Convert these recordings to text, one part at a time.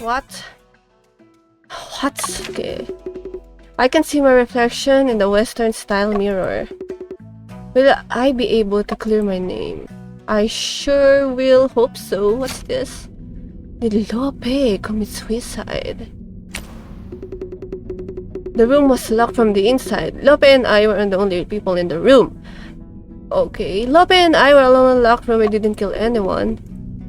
What? What? Okay. I can see my reflection in the Western-style mirror. Will I be able to clear my name? I sure will hope so. What's this? Did Lope commit suicide? The room was locked from the inside. Lope and I were the only people in the room. Okay, Lope and I were alone in the locked room and didn't kill anyone.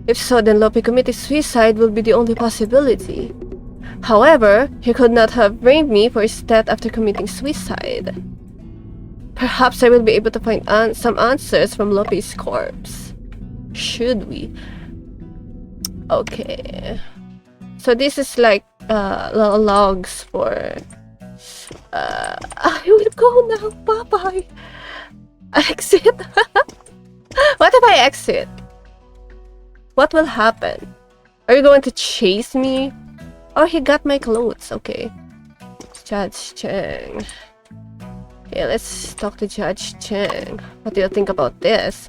If so, then Lope committing suicide will be the only possibility. However, he could not have blamed me for his death after committing suicide. Perhaps I will be able to find some answers from Lope's corpse. Should we? Okay. So this is like little logs for... I will go now. Bye-bye. Exit? What if I exit? What will happen? Are you going to chase me? Oh, he got my clothes. Okay. Judge Cheng. Okay, let's talk to Judge Cheng. What do you think about this?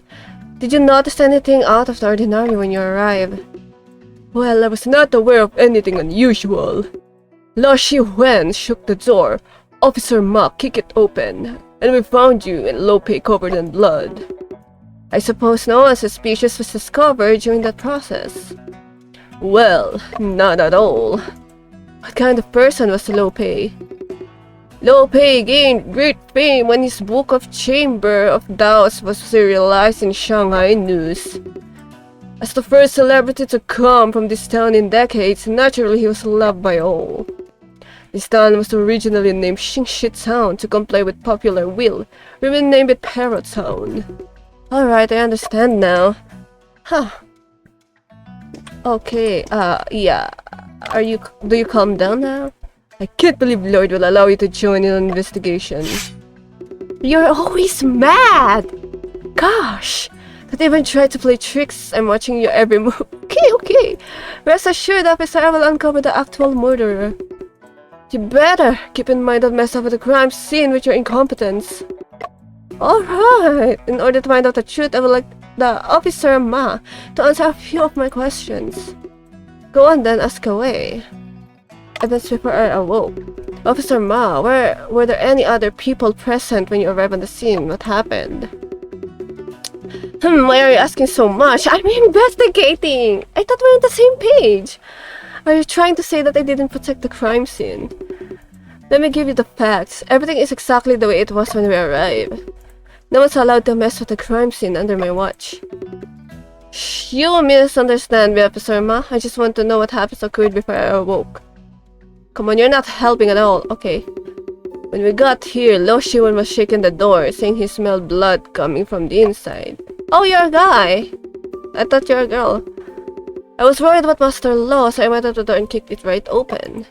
Did you notice anything out of the ordinary when you arrived? Well, I was not aware of anything unusual. Shih-wen shook the door. Officer Ma kicked it open, and we found you and Lope covered in blood. I suppose no one suspicious was discovered during that process. Well, not at all. What kind of person was Lope? Lope gained great fame when his book of Chamber of Doubts was serialized in Shanghai news. As the first celebrity to come from this town in decades, naturally he was loved by all. This town was originally named Xingshi Town to comply with popular will. We renamed it Parrot Town. Alright, I understand now. Huh. Okay, yeah. Do you calm down now? I can't believe Lord will allow you to join in an investigation. You're always mad! Gosh! Don't even try to play tricks. I'm watching your every move. Okay. Rest assured, officer, I will uncover the actual murderer. You better keep in mind that mess up with the crime scene with your incompetence. Alright. In order to find out the truth, I would like the Officer Ma to answer a few of my questions. Go on then, ask away. Events before I awoke. Officer Ma, were there any other people present when you arrived on the scene? What happened? Why are you asking so much? I'm investigating! I thought we were on the same page! Are you trying to say that I didn't protect the crime scene? Let me give you the facts. Everything is exactly the way it was when we arrived. No one's allowed to mess with the crime scene under my watch. You misunderstand me, Officer Ma. I just want to know what happens occurred before I awoke. Come on, you're not helping at all. Okay. When we got here, Shih-wen was shaking the door, saying he smelled blood coming from the inside. Oh, you're a guy! I thought you're a girl. I was worried about Master Law, so I went up the door and kicked it right open.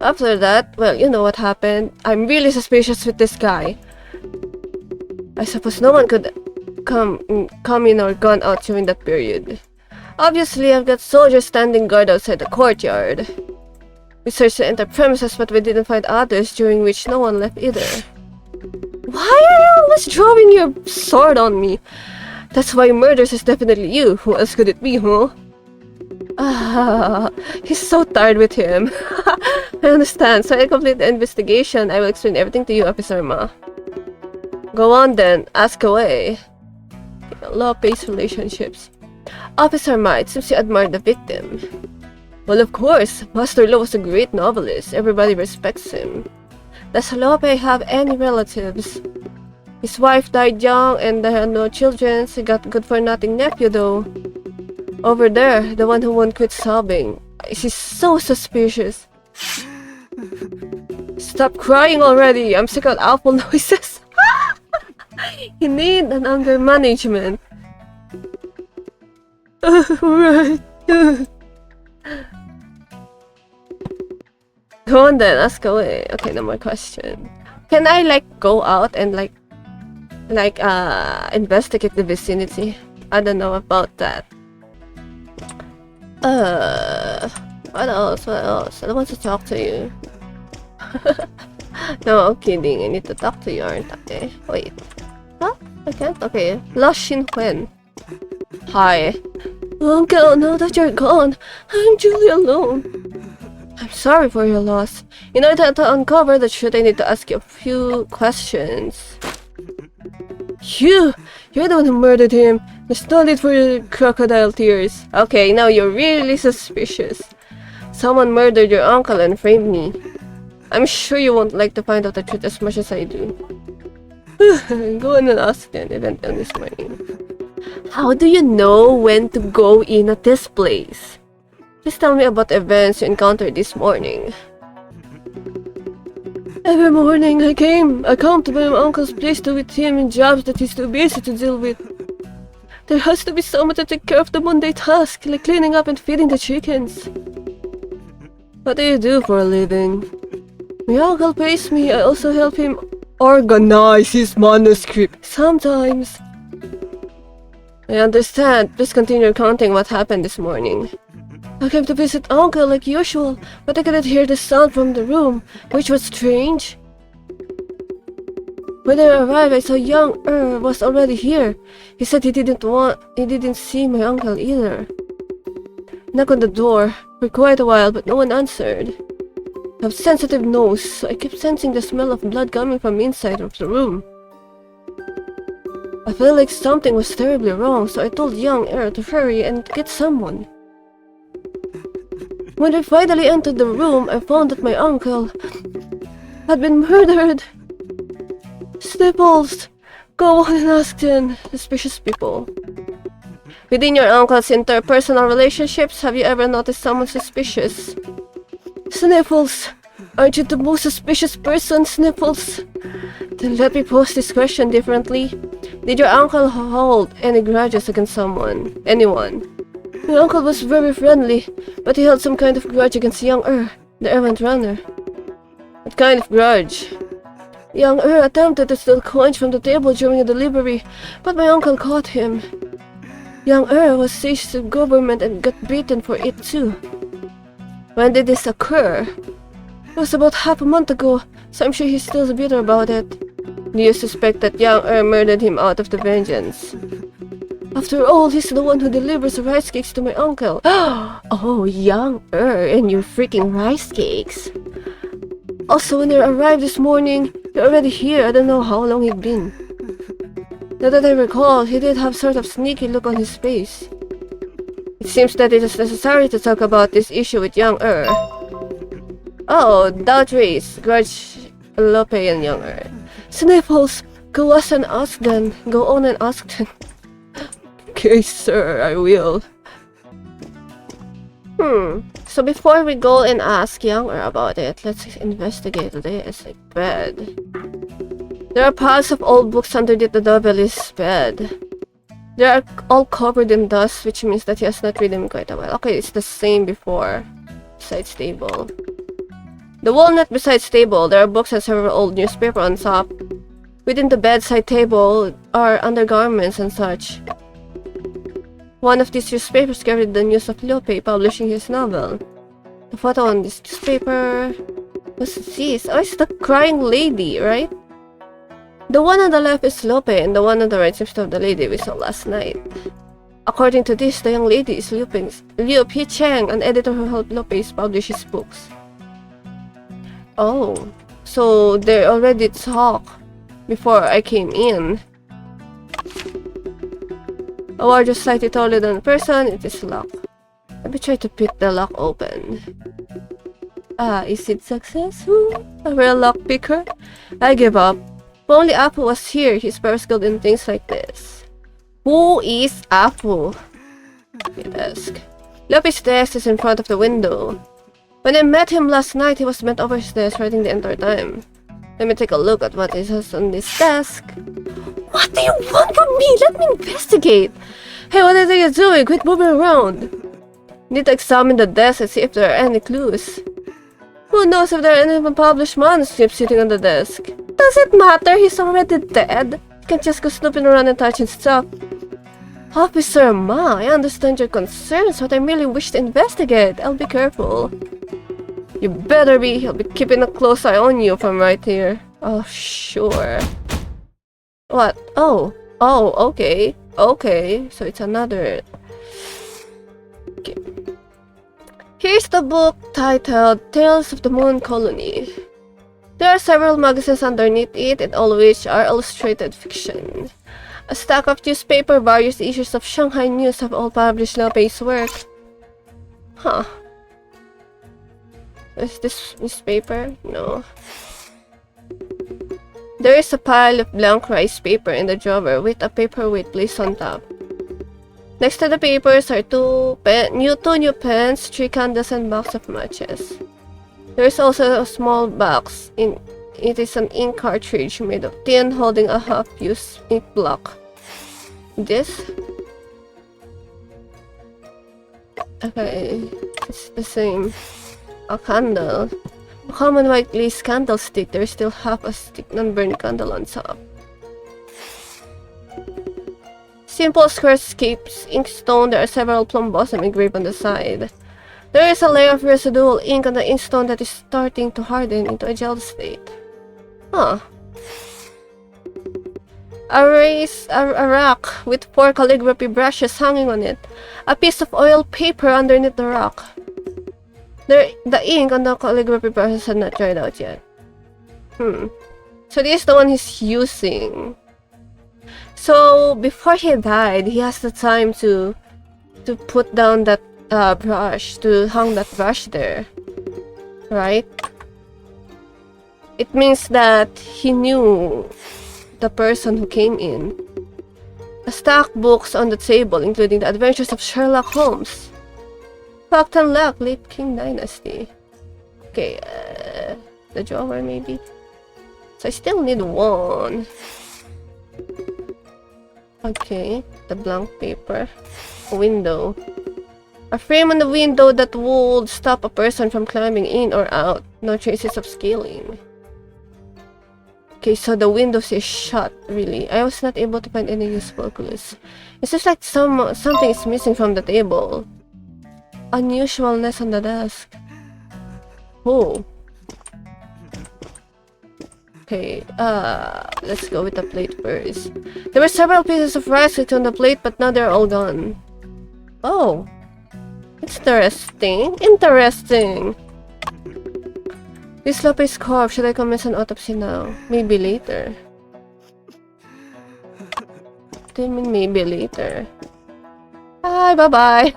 After that, well, you know what happened. I'm really suspicious with this guy. I suppose no one could come in or gone out during that period. Obviously, I've got soldiers standing guard outside the courtyard. We searched the entire premises, but we didn't find others, during which no one left either. Why are you always drawing your sword on me? That's why murders is definitely you. Who else could it be, huh? He's so tired with him. I understand. So I complete the investigation. I will explain everything to you, Officer Ma. Go on then. Ask away. Law-based relationships. Officer Ma, it seems you admire the victim. Well, of course. Master Lo was a great novelist. Everybody respects him. Does Lope have any relatives? His wife died young and they had no children. He got good-for-nothing nephew, though. Over there, the one who won't quit sobbing. She's so suspicious. Stop crying already. I'm sick of awful noises. You need an anger management. Right. Go on then, ask away. Okay, no more question. Can I like go out and like investigate the vicinity? I don't know about that. What else? I don't want to talk to you. No, I'm kidding. I need to talk to you, aren't I? Wait. Huh? I can't? Okay. Shih-wen. Hi. Uncle, now that you're gone, I'm truly alone. I'm sorry for your loss. In order to uncover the truth, I need to ask you a few questions. You're the one who murdered him. There's no need for your crocodile tears. Okay, now you're really suspicious. Someone murdered your uncle and framed me. I'm sure you won't like to find out the truth as much as I do. Go on and ask them. They didn't tell me this morning. How do you know when to go in at this place? Please tell me about events you encountered this morning. Every morning I come to my uncle's place to with him in jobs that he's too busy to deal with. There has to be someone to take care of the Monday task, like cleaning up and feeding the chickens. What do you do for a living? My uncle pays me. I also help him organize his manuscript. Sometimes. I understand. Please continue recounting what happened this morning. I came to visit Uncle like usual, but I couldn't hear the sound from the room, which was strange. When I arrived, I saw young was already here. He said he didn't see my uncle either. Knock on the door for quite a while, but no one answered. I have sensitive nose, so I kept sensing the smell of blood coming from inside of the room. I felt like something was terribly wrong, so I told young to hurry and get someone. When we finally entered the room, I found that my uncle had been murdered. Sniffles! Go on and ask them, suspicious people. Within your uncle's interpersonal relationships, have you ever noticed someone suspicious? Sniffles! Aren't you the most suspicious person, Sniffles? Then let me pose this question differently. Did your uncle hold any grudges against anyone? My uncle was very friendly, but he held some kind of grudge against young the errand runner. What kind of grudge? Young attempted to steal coins from the table during a delivery, but my uncle caught him. Young was seized to government and got beaten for it too. When did this occur? It was about half a month ago, so I'm sure he's still bitter about it. Do you suspect that young murdered him out of the vengeance? After all, he's the one who delivers the rice cakes to my uncle. Oh, young and your freaking rice cakes. Also, when I arrived this morning, you're already here. I don't know how long he'd been. Now that I recall, he did have sort of sneaky look on his face. It seems that it is necessary to talk about this issue with young Oh, doubt race, grudge, Lope and young Sniffles, go on and ask them. Go on and ask them. Okay, sir, I will. So before we go and ask Younger about it, let's investigate this bed. There are piles of old books underneath the novelist's bed. They are all covered in dust, which means that he has not read them in quite a while. Okay, it's the same before. Besides table. The walnut besides table, there are books and several old newspapers on top. Within the bedside table are undergarments and such. One of these newspapers carried the news of Lope publishing his novel. The photo on this newspaper... What's this? Oh, it's the crying lady, right? The one on the left is Lope, and the one on the right seems to have the lady we saw last night. According to this, the young lady is Liu Pi Cheng, an editor who helped Lope publish his books. Oh, so they already talked before I came in. A ward just slightly taller than a person, it is locked. Let me try to pick the lock open. Is it successful? A real lock picker? I give up. If only Apu was here, he's very skilled in things like this. Who is Apu? He asked. Lope's desk is in front of the window. When I met him last night, he was bent over his desk writing the entire time. Let me take a look at what he has on this desk. What do you want from me? Let me investigate! Hey, what are you doing? Quit moving around! Need to examine the desk and see if there are any clues. Who knows if there are any unpublished manuscripts sitting on the desk? Does it matter? He's already dead. You can't just go snooping around and touching stuff. Officer Ma, I understand your concerns, but I merely wish to investigate. I'll be careful. You better be. I'll be keeping a close eye on you from right here. Oh, sure. What? Oh, okay. Okay, so it's another... Here's the book titled Tales of the Moon Colony. There are several magazines underneath it, and all of which are illustrated fiction. A stack of newspaper, various issues of Shanghai News have all published Lopez's work. Huh. Is this newspaper? No. There is a pile of blank rice paper in the drawer with a paperweight placed on top. Next to the papers are two new pens, 3 candles, and box of matches. There is also a small box. It is an ink cartridge made of tin holding a half-used ink block. This? Okay, it's the same. A candle. A common white glaze candlestick. There is still half a stick non-burned candle on top. Simple squarescapes inkstone. There are several plum blossoms engraved on the side. There is a layer of residual ink on the inkstone that is starting to harden into a gel state. Huh. A rack with 4 calligraphy brushes hanging on it. A piece of oil paper underneath the rack. The ink on the calligraphy brushes had not dried out yet. So this is the one he's using. So before he died, he has the time to put down that brush, to hang that brush there, right? It means that he knew the person who came in. A stack of books on the table, including The Adventures of Sherlock Holmes, Fact and Luck, Late King Dynasty. Okay, the drawer maybe. So I still need one. Okay, the blank paper. A window. A frame on the window that would stop a person from climbing in or out. No traces of scaling. Okay, so the windows is shut, really. I was not able to find any useful clues. It's just like something is missing from the table. Unusualness on the desk. Oh. Okay, let's go with the plate first. There were several pieces of rice on the plate, but now they're all gone. Oh. Interesting. Interesting. This Lopez corpse, should I commence an autopsy now? Maybe later. What do you mean maybe later? Hi, bye-bye.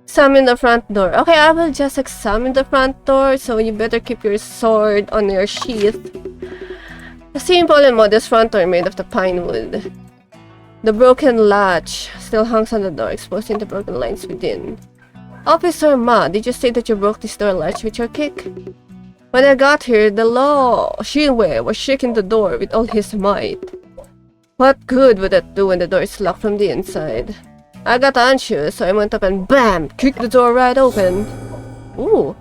Examine the front door. Okay, I will just examine the front door, so you better keep your sword on your sheath. A simple and modest front door made of the pine wood. The broken latch still hangs on the door, exposing the broken lines within. Officer Ma, did you say that you broke this door latch with your kick? When I got here, the law shih-wen was shaking the door with all his might. What good would that do when the door is locked from the inside? I got anxious, so I went up and BAM! Kicked the door right open. Ooh.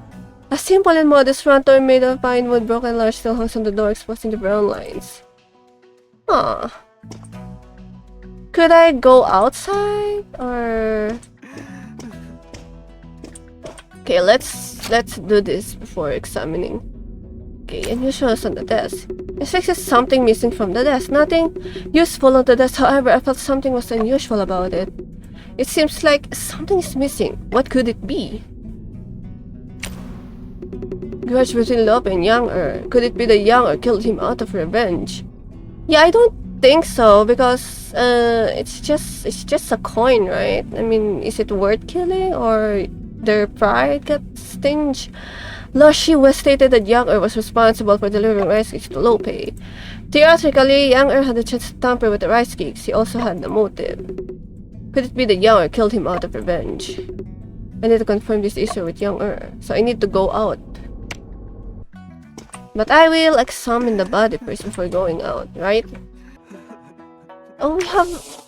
A simple and modest front door made of pine wood broken latch still hangs on the door, exposing the brown lines. Huh. Could I go outside? Or... Okay, let's do this before examining. Okay, unusuals on the desk. It fixes something missing from the desk. Nothing useful on the desk, however, I felt something was unusual about it. It seems like something is missing. What could it be? Grudge between Lope and Yang. Could it be that Yang killed him out of revenge? Yeah, I don't think so, because it's just a coin, right? I mean, is it worth killing, or their pride got stinged? Lo Shih-wen stated that Yang was responsible for delivering rice cakes to Lope. Theoretically, Yang had the chance to tamper with the rice cakes. He also had the motive. Could it be that Yang killed him out of revenge? I need to confirm this issue with Yang, so I need to go out. But I will examine the body first before going out, right? Oh,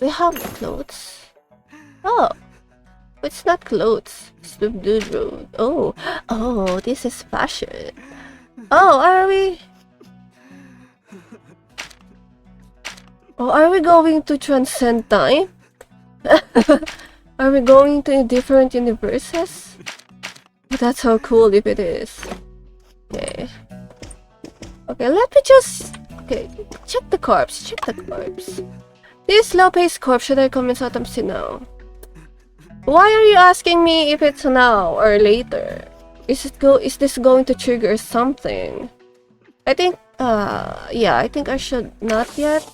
we have clothes. Oh, it's not clothes. It's the dude road. Oh, this is fashion. Oh, are we? Oh, are we going to transcend time? Are we going to different universes? That's so cool if it is. Okay. Okay, let me just... Okay, check the corpse, check the corpse. This Lopez corpse, should I commence autopsy now? Why are you asking me if it's now or later? Is this going to trigger something? I think yeah, I think I should not yet.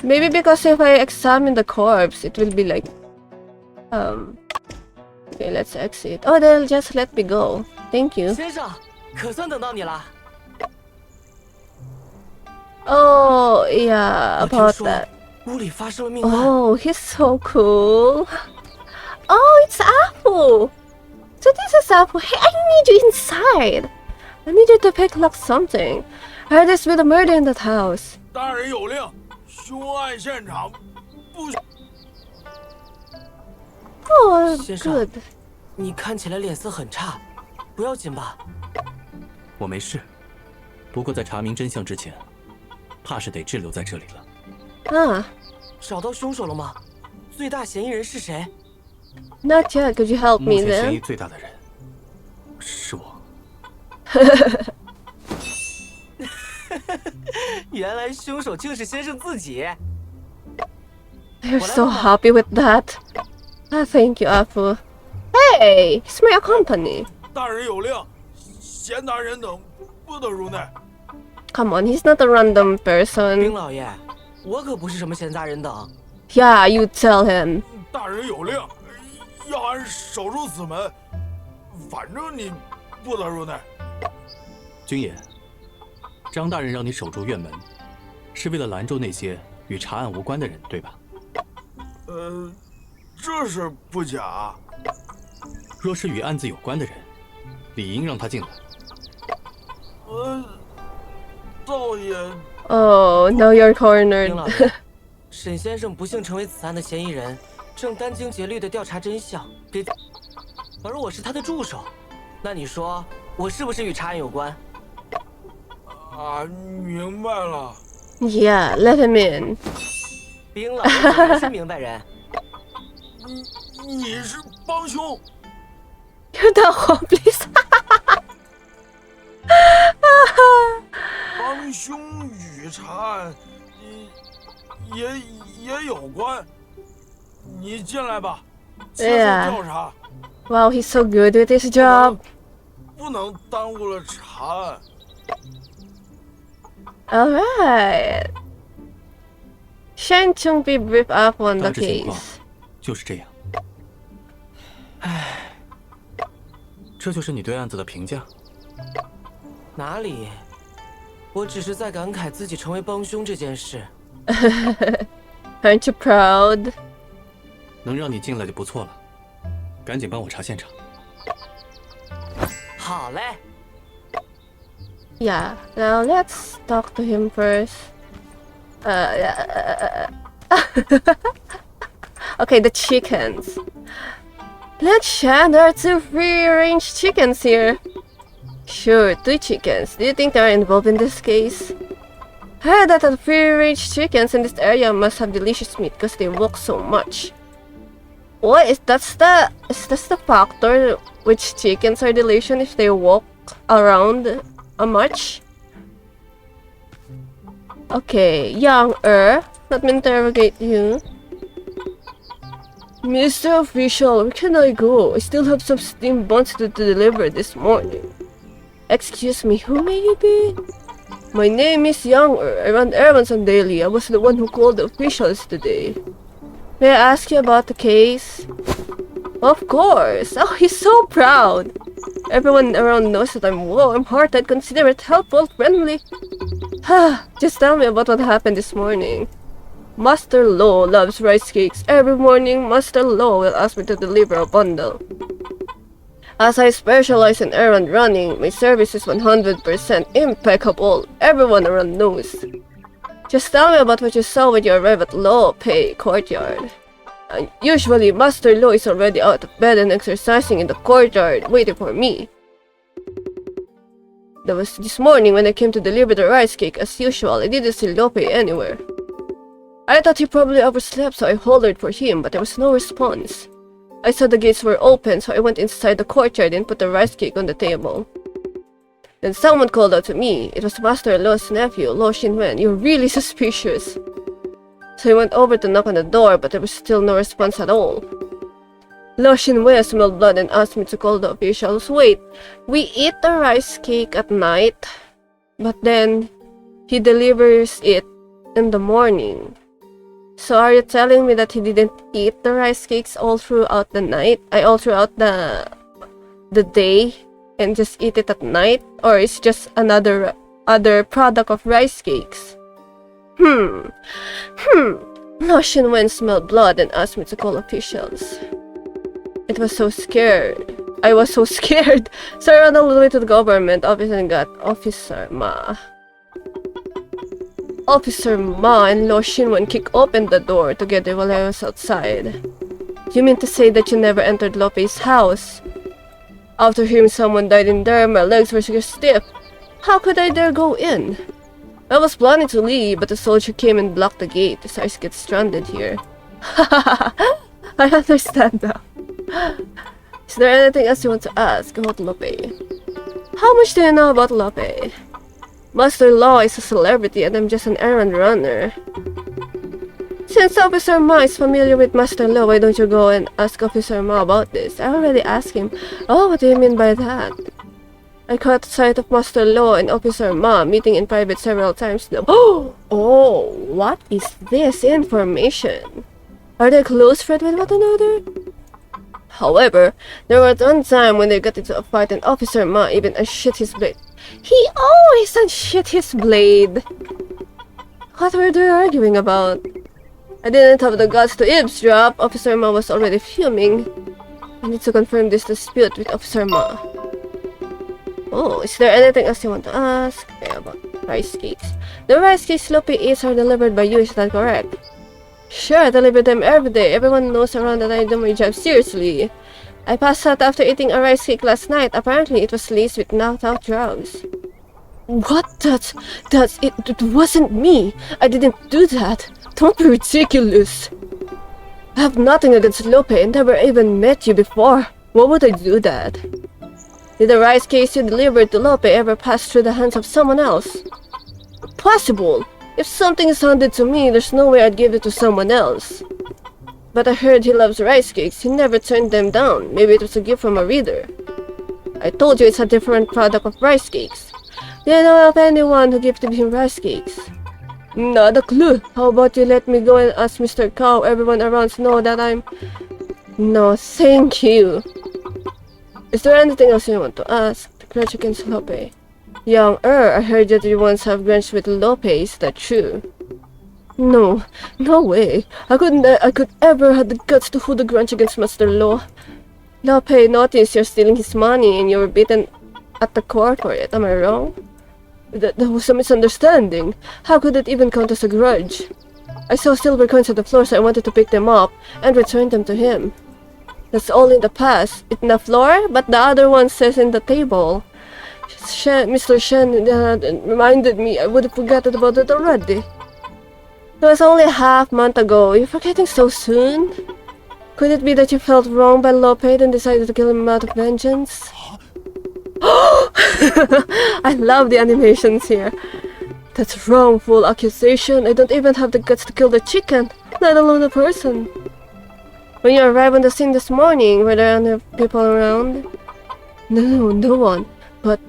Maybe because if I examine the corpse, it will be like okay, let's exit. Oh, they'll just let me go. Thank you. 先生，可算等到你了。 Oh, yeah, 我听 about 说 that. 屋里发生了命案。 Oh, he's so cool. Oh, it's Apple. So this is Apple. Hey, I need you inside. I need you to pick lock something. I heard there's been a murder in that house. 大人有令，凶案现场不。 Oh, 先生， good. 你看起来脸色很差，不要紧吧？我没事，不过在查明真相之前，怕是得滞留在这里了。 Ah, 找到凶手了吗？最大嫌疑人是谁？ not yet. Could you help 目 me 前嫌疑 then? 最大的人是我。原来凶手竟是先生自己。 You're so happy with that. Ah, thank you, Apple. Hey, he's my company. 大人有令，闲杂人等不得入内。 Come on, he's not a random 丁 person. 老爷，我可不是什么闲杂人等。 Yeah, you tell him. 大人有令，要俺守住此门，反正你不得入内。君爷，张大人让你守住院门，是为了拦住那些与查案无关的人，对吧？这是不假。若是与案子有关的人，理应让他进来。倒也。 Oh, now you're 丁 cornered. 老爷，沈先生不幸成为此案的嫌疑人，正殚精竭虑地调查真相，而我是他的助手。那你说我是不是与查案有关？俺明白了。 Yeah, let him in. 丁老爷果然是明白人。你是帮凶。 You're the accomplice. 帮凶与查案也有关。你进来吧，接受调查。 Wow, he's so good with his job. 不能耽误了查案。 Alright. Shan Chung-ping brief up on 大 the 致情况 case. 就是这样。唉，这就是你对案子的评价？哪里？我只是在感慨自己成为帮凶这件事。 Aren't you proud? 能让你进来就不错了，赶紧帮我查现场。好嘞。 Yeah, now let's talk to him first. Okay, the chickens. Look, Shan, there are 2 free-range chickens here. Sure, 2 chickens. Do you think they're involved in this case? I heard that the free-range chickens in this area must have delicious meat because they walk so much. What is that's the factor which chickens are delicious if they walk around much? Okay, Yang let me interrogate you. Mr. Official, where can I go? I still have some steamed buns to deliver this morning. Excuse me, who may you be? My name is Yang. I run errands on daily. I was the one who called the officials today. May I ask you about the case? Of course. Oh, he's so proud. Everyone around knows that I'm warm-hearted, considerate, helpful, friendly. Just tell me about what happened this morning. Master Lo loves rice cakes. Every morning, Master Lo will ask me to deliver a bundle. As I specialize in errand running, my service is 100% impeccable. Everyone around knows. Just tell me about what you saw when you arrived at Lo Pei Courtyard. Usually, Master Lo is already out of bed and exercising in the courtyard, waiting for me. That was this morning when I came to deliver the rice cake. As usual, I didn't see Lo Pei anywhere. I thought he probably overslept, so I hollered for him, but there was no response. I saw the gates were open, so I went inside the courtyard and put the rice cake on the table. Then someone called out to me. It was Master Lo's nephew, Lo Shih-wen. You're really suspicious. So he went over to knock on the door, but there was still no response at all. Lo Xinwei smelled blood and asked me to call the officials. Wait, we eat the rice cake at night, but then he delivers it in the morning. So are you telling me that he didn't eat the rice cakes all throughout the night? All throughout the day, and just eat it at night? Or it's just another product of rice cakes? Lo Xinwen smelled blood and asked me to call officials. I was so scared. So I ran all the way to the government office and got Officer Ma. Officer Ma and Lo Xinwen kicked open the door together while I was outside. You mean to say that you never entered Lope's house? After hearing someone died in there, my legs were stiff. How could I dare go in? I was planning to leave, but the soldier came and blocked the gate, so I get stranded here. I understand now. Is there anything else you want to ask about Lope? How much do you know about Lope? Master Law is a celebrity and I'm just an errand runner. Since Officer Ma is familiar with Master Law, why don't you go and ask Officer Ma about this? I already asked him. Oh, what do you mean by that? I caught sight of Master Law and Officer Ma meeting in private several times now. Oh, what is this information? Are they close friends with one another? However, there was one time when they got into a fight and Officer Ma even unshit his blade. He always unshit his blade! What were they arguing about? I didn't have the guts to eavesdrop. Officer Ma was already fuming. I need to confirm this dispute with Officer Ma. Oh, is there anything else you want to ask? Okay, about rice cakes. The rice cakes Lope eats are delivered by you, is that correct? Sure, I deliver them every day. Everyone knows around that I do my job seriously. I passed out after eating a rice cake last night. Apparently, it was laced with knocked-out drugs. What? It wasn't me. I didn't do that. Don't be ridiculous. I have nothing against Lope and never even met you before. Why would I do that? Did the rice cakes you delivered to Lope ever pass through the hands of someone else? Possible. If something is handed to me, there's no way I'd give it to someone else. But I heard he loves rice cakes. He never turned them down. Maybe it was a gift from a reader. I told you it's a different product of rice cakes. Do you know of anyone who gifted him rice cakes? Not a clue. How about you let me go and ask Mr. Cow? Everyone around knows that I'm... No, thank you. Is there anything else you want to ask? The grudge against Lope. Young I heard that you once have grudge with Lope. Is that true? No way. I could ever have the guts to hold a grudge against Master Law. Lope noticed you're stealing his money and you were beaten at the court for it. Am I wrong? That was a misunderstanding. How could it even count as a grudge? I saw silver coins on the floor, so I wanted to pick them up and return them to him. That's all in the past. It's in the floor, but the other one says in the table. Mr. Shen reminded me. I would have forgotten about it already. It was only a half-month ago. You're forgetting so soon? Could it be that you felt wronged by Lope and decided to kill him out of vengeance? I love the animations here. That's wrongful accusation. I don't even have the guts to kill the chicken, let alone the person. When you arrived on the scene this morning, were there any people around? No one. But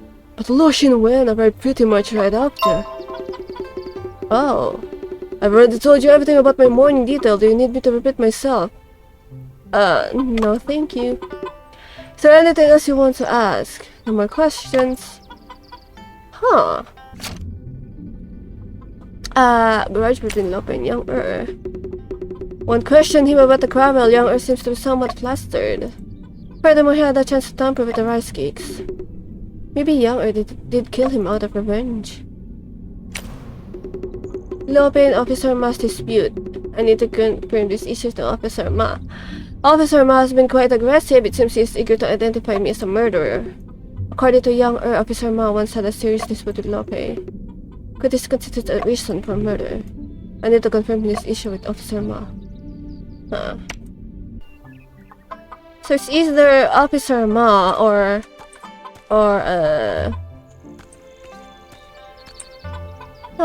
Lo Xinwen arrived pretty much right after. Oh. I've already told you everything about my morning detail. Do you need me to repeat myself? No thank you. Is there anything else you want to ask? No more questions? Grudge between Lope and Young When questioned him about the quarrel, Young seems to be somewhat flustered. Furthermore, he had a chance to tamper with the rice cakes. Maybe Young did kill him out of revenge. Lope and Officer Ma's dispute. I need to confirm this issue to Officer Ma. Officer Ma has been quite aggressive. It seems he is eager to identify me as a murderer. According to Young Officer Ma once had a serious dispute with Lope. Could this constitute a reason for murder? I need to confirm this issue with Officer Ma. So it's either Officer Ma or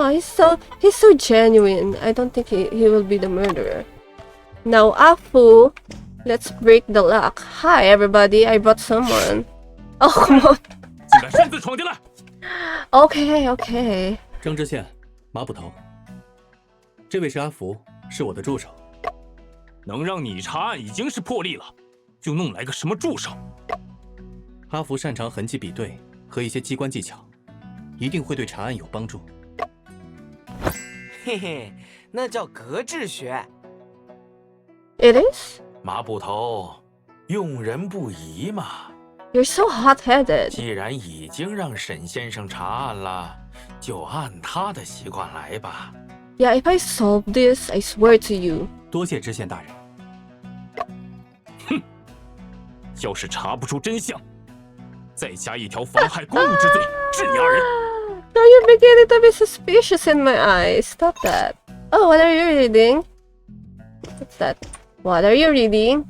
Oh, he's so genuine. I don't think he will be the murderer. Now, Afu, let's break the lock. Hi, everybody. I brought someone. Oh, come on. 竟敢擅自闯进来！ Okay, okay. 郑知县，马捕头，这位是阿福，是我的助手。能让你查案已经是破例了，就弄来个什么助手？阿福擅长痕迹比对和一些机关技巧，一定会对查案有帮助。嘿嘿，那叫格致学。 It is? 马捕头，用人不疑嘛。 You're so hot-headed. 既然已经让沈先生查案了，就按他的习惯来吧。 Yeah, if I solve this, I swear to you. 多谢知县大人。要是查不出真相，再加一条妨害公务之罪，治你二人。 Now you're beginning to be suspicious in my eyes. Stop that. Oh, what are you reading? What's that? What are you reading?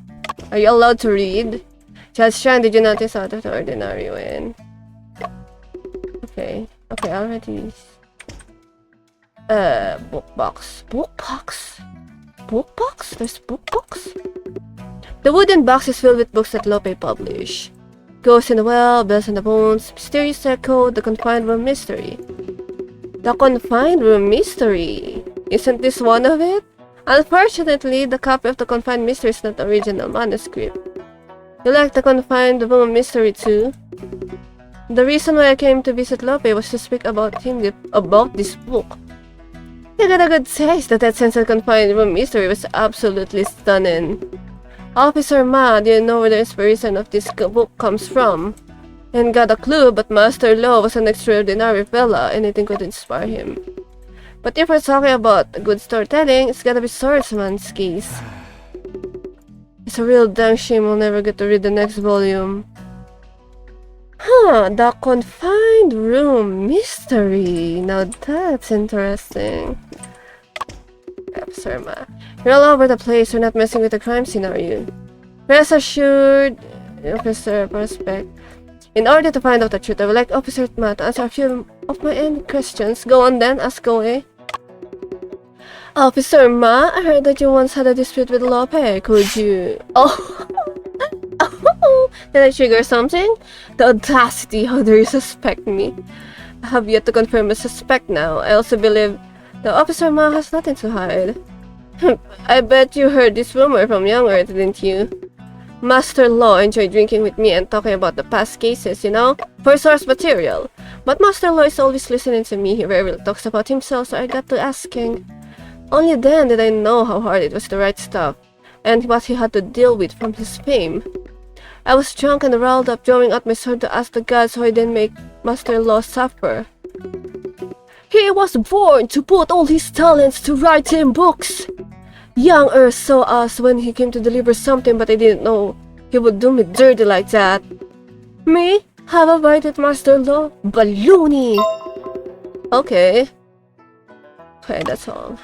Are you allowed to read? Just Shan, did you notice out of the ordinary when? Okay. Okay, I'll read these. Book box. Book box? Book box? There's book box? The wooden box is filled with books that Lope publish. Ghosts in the Well, Bells in the Bones, Mysterious Echo, The Confined Room Mystery. The Confined Room Mystery? Isn't this one of it? Unfortunately, the copy of The Confined Mystery is not the original manuscript. You like The Confined Room Mystery too? The reason why I came to visit Lope was to speak about this book. You got a good taste. That sense of Confined Room Mystery was absolutely stunning. Officer Ma didn't know where the inspiration of this book comes from, and got a clue, but Master Lo was an extraordinary fella. Anything could inspire him. But if we're talking about good storytelling, it's gotta be Swordsman's case. It's a real damn shame we'll never get to read the next volume. Huh, the Confined Room Mystery. Now that's interesting. Officer Ma. You're all over the place. You're not messing with the crime scene, are you? Rest assured, Officer Prospect. In order to find out the truth, I would like Officer Ma to answer a few of my own questions. Go on then, ask away. Officer Ma, I heard that you once had a dispute with Lope. Could you... Oh... Oh, did I trigger something? The audacity, how dare you suspect me? I have yet to confirm a suspect now. I also believe the Officer Ma has nothing to hide. I bet you heard this rumor from Young Earth, didn't you? Master Law enjoyed drinking with me and talking about the past cases, you know, for source material. But Master Law is always listening to me. He rarely talks about himself, so I got to asking. Only then did I know how hard it was to write stuff, and what he had to deal with from his fame. I was drunk and riled up, drawing out my sword to ask the gods so I didn't make Master Law suffer. He was born to put all his talents to writing books. Young Earth saw us when he came to deliver something, but I didn't know he would do me dirty like that. Me? Have a bite at Master Law? Balloony! Okay. Okay, that's all.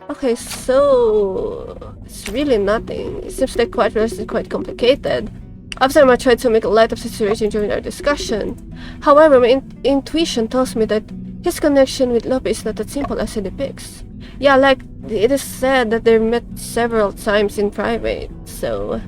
Okay, so... it's really nothing. It seems like quite complicated. Officer Ma tried to make light of the situation during our discussion. However, my intuition tells me that his connection with Lope is not as simple as he depicts. Yeah, like, it is said that they met several times in private, so...